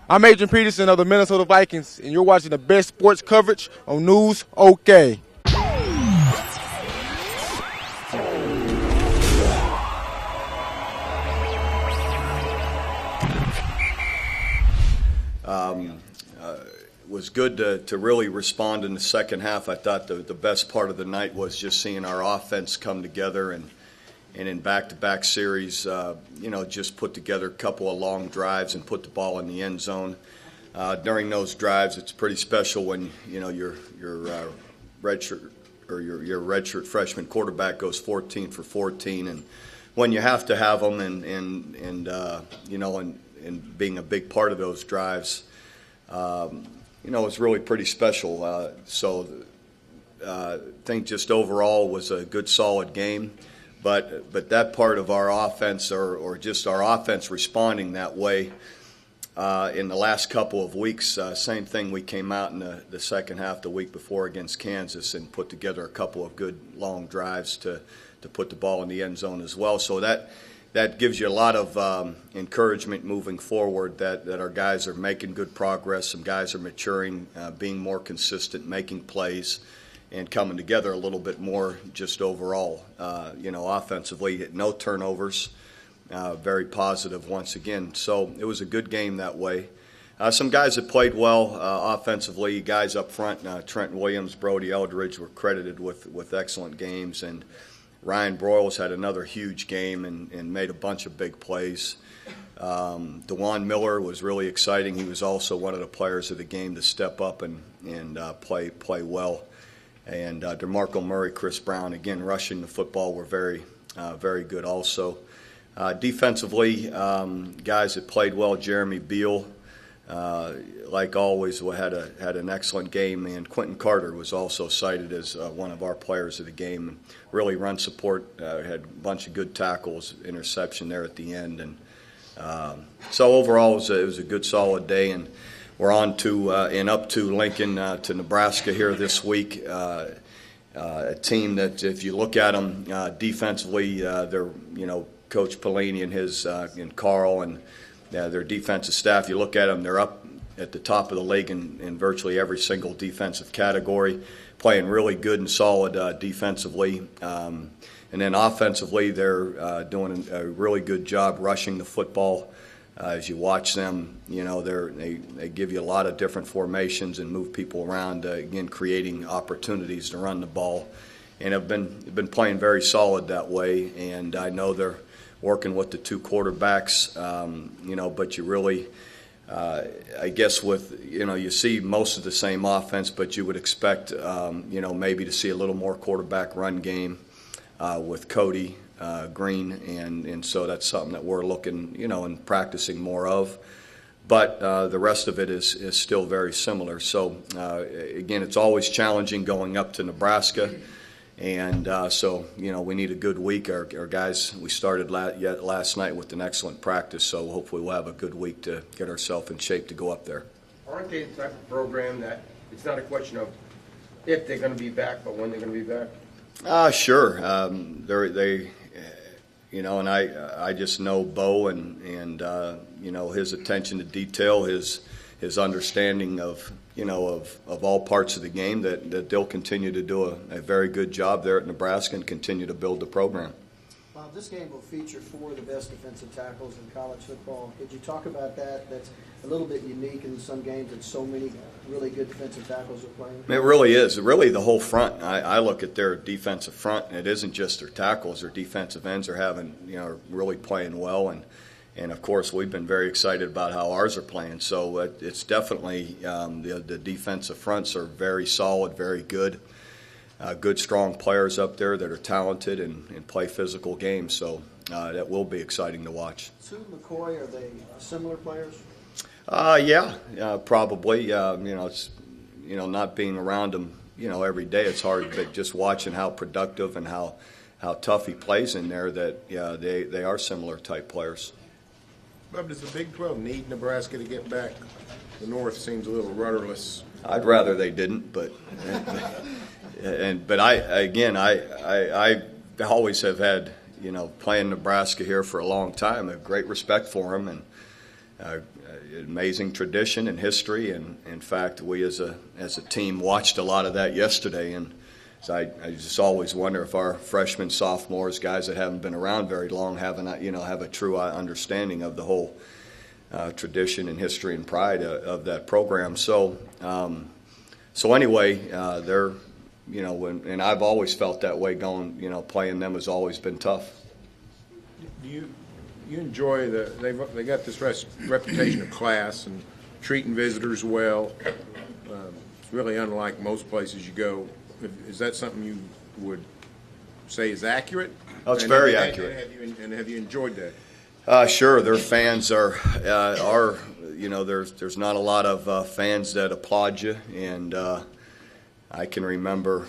I'm Adrian Peterson of the Minnesota Vikings, and you're watching the best sports coverage on News OK. It was good to really respond in the second half. I thought the best part of the night was just seeing our offense come together and in back-to-back series, just put together a couple of long drives and put the ball in the end zone. During those drives, it's pretty special when your redshirt freshman quarterback goes 14 for 14, and when you have to have them and being a big part of those drives. It's really pretty special. I think just overall was a good, solid game. But that part of our offense, or just our offense responding that way in the last couple of weeks, same thing. We came out in the second half the week before against Kansas and put together a couple of good long drives to put the ball in the end zone as well. So that gives you a lot of encouragement moving forward that our guys are making good progress. Some guys are maturing, being more consistent, making plays, and coming together a little bit more just overall. Offensively, no turnovers, very positive once again. So it was a good game that way. Some guys that played well offensively, guys up front, Trent Williams, Brody Eldridge were credited with excellent games, and Ryan Broyles had another huge game and made a bunch of big plays. DeJuan Miller was really exciting. He was also one of the players of the game to step up and play well. And DeMarco Murray, Chris Brown, again, rushing the football were very good also. Defensively, guys that played well, Jeremy Beal, like always, had an excellent game, and Quentin Carter was also cited as one of our players of the game. Really run support, had a bunch of good tackles, interception there at the end. And so overall, it was a good, solid day, and we're on to and up to Lincoln to Nebraska here this week. A team that, if you look at them defensively, they're Coach Pelini and Carl and their defensive staff. You look at them; they're up at the top of the league in virtually every single defensive category, playing really good and solid defensively. And then offensively, they're doing a really good job rushing the football. As you watch them, they give you a lot of different formations and move people around, again, creating opportunities to run the ball. And have been playing very solid that way. And I know they're working with the two quarterbacks, but you really, I guess you see most of the same offense, but you would expect, maybe to see a little more quarterback run game with Cody Green, and so that's something that we're looking, and practicing more of. But the rest of it is still very similar. So, again, it's always challenging going up to Nebraska. And so, we need a good week. Our guys, we started last night with an excellent practice, so hopefully we'll have a good week to get ourselves in shape to go up there. Aren't they the type of program that it's not a question of if they're going to be back, but when they're going to be back? Sure. And I just know Bo and his attention to detail, his understanding of all parts of the game, that they'll continue to do a very good job there at Nebraska and continue to build the program. Bob, this game will feature four of the best defensive tackles in college football. Could you talk about that? That's a little bit unique in some games that so many really good defensive tackles are playing. It really is. Really, the whole front. I look at their defensive front, and it isn't just their tackles. Their defensive ends are really playing well, and of course, we've been very excited about how ours are playing. So it's definitely the defensive fronts are very solid, very good. Good, strong players up there that are talented and play physical games. So that will be exciting to watch. Sue McCoy, are they similar players? Probably. It's not being around them, every day. It's hard, but just watching how productive and how tough he plays in there, that they are similar type players. Bob, does the Big 12 need Nebraska to get back? The North seems a little rudderless. I'd rather they didn't, but I always have had, playing Nebraska here for a long time, a great respect for them, and amazing tradition and history, and in fact, we as a team watched a lot of that yesterday. And so I just always wonder if our freshmen, sophomores, guys that haven't been around very long, have a true understanding of the whole tradition and history and pride of that program. So anyway, they're and I've always felt that way going. Playing them has always been tough. You enjoy they got this reputation of class and treating visitors well. It's really unlike most places you go. Is that something you would say is accurate? Oh, it's very accurate. Have you enjoyed that? Sure, their fans are there's not a lot of fans that applaud you, and I can remember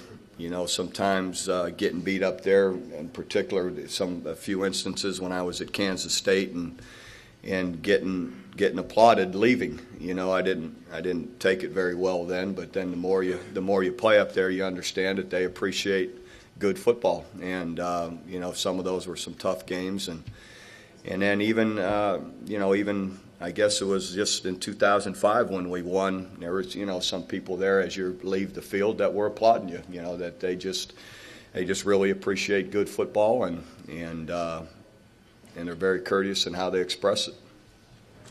sometimes getting beat up there, in particular a few instances when I was at Kansas State and getting applauded leaving. I didn't take it very well then, but then the more you play up there, you understand that they appreciate good football, and some of those were some tough games, and then even I guess it was just in 2005 when we won. There was some people there as you leave the field that were applauding you. That they just really appreciate good football, and they're very courteous in how they express it.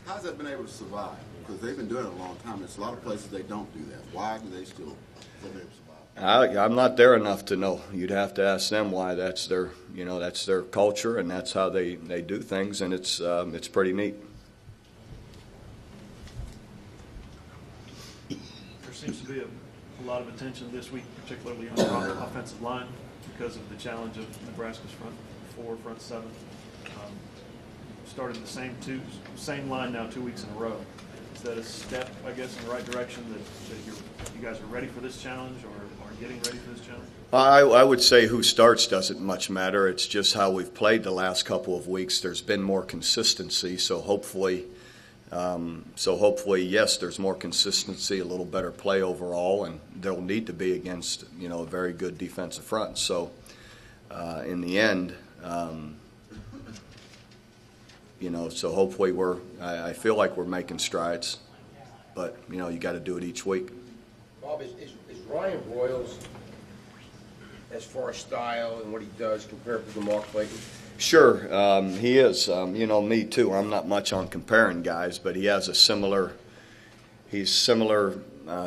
How's that been able to survive? Because they've been doing it a long time. There's a lot of places they don't do that. Why do they still been able to survive? I'm not there enough to know. You'd have to ask them why. That's their culture, and that's how they do things, and it's pretty neat. There seems to be a lot of attention this week, particularly on the offensive line, because of the challenge of Nebraska's front four, front seven. Started the same line now 2 weeks in a row. Is that a step, I guess, in the right direction that you guys are ready for this challenge, or are getting ready for this challenge? I would say who starts doesn't much matter. It's just how we've played the last couple of weeks. There's been more consistency, so hopefully, yes, there's more consistency, a little better play overall, and there'll need to be against a very good defensive front. So in the end, so hopefully I feel like we're making strides, but you got to do it each week. Bob, is Ryan Broyles, as far as style and what he does, compared to Mark Clayton? Sure, he is. Me too. I'm not much on comparing guys, but he has similar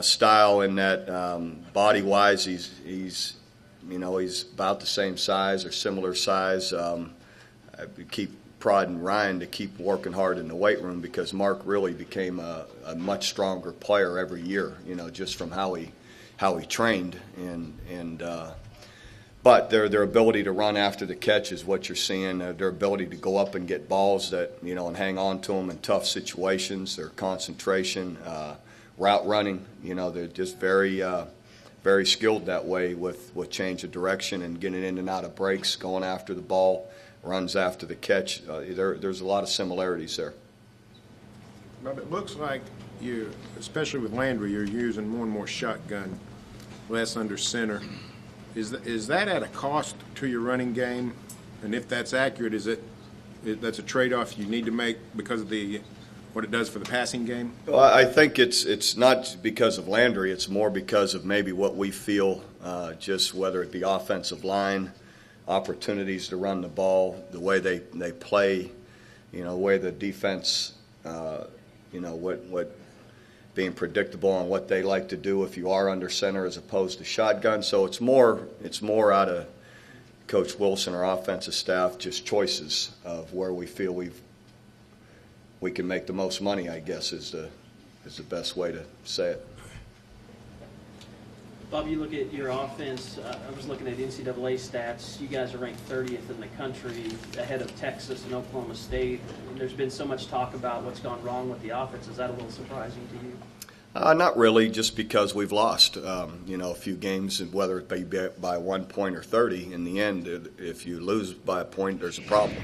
style in that body-wise, he's about the same size or similar size. I keep prodding Ryan to keep working hard in the weight room because Mark really became a much stronger player every year. Just from how he trained but their ability to run after the catch is what you're seeing. Their ability to go up and get balls that and hang on to them in tough situations. Their concentration, route running. They're just very very skilled that way with change of direction and getting in and out of breaks, going after the ball, runs after the catch. There's a lot of similarities there. But it looks like you, especially with Landry, you're using more and more shotgun, less under center. Is that at a cost to your running game? And if that's accurate, that's a trade-off you need to make because of what it does for the passing game? Well, I think it's not because of Landry. It's more because of maybe what we feel, just whether it be offensive line, opportunities to run the ball, the way they play, the way the defense, what being predictable on what they like to do if you are under center as opposed to shotgun. So it's more out of Coach Wilson, our offensive staff, just choices of where we feel we can make the most money, I guess, is the best way to say it. Bob, you look at your offense. I was looking at NCAA stats. You guys are ranked 30th in the country, ahead of Texas and Oklahoma State. And there's been so much talk about what's gone wrong with the offense. Is that a little surprising to you? Not really, just because we've lost, a few games, whether it be by 1 point or 30. In the end, if you lose by a point, there's a problem.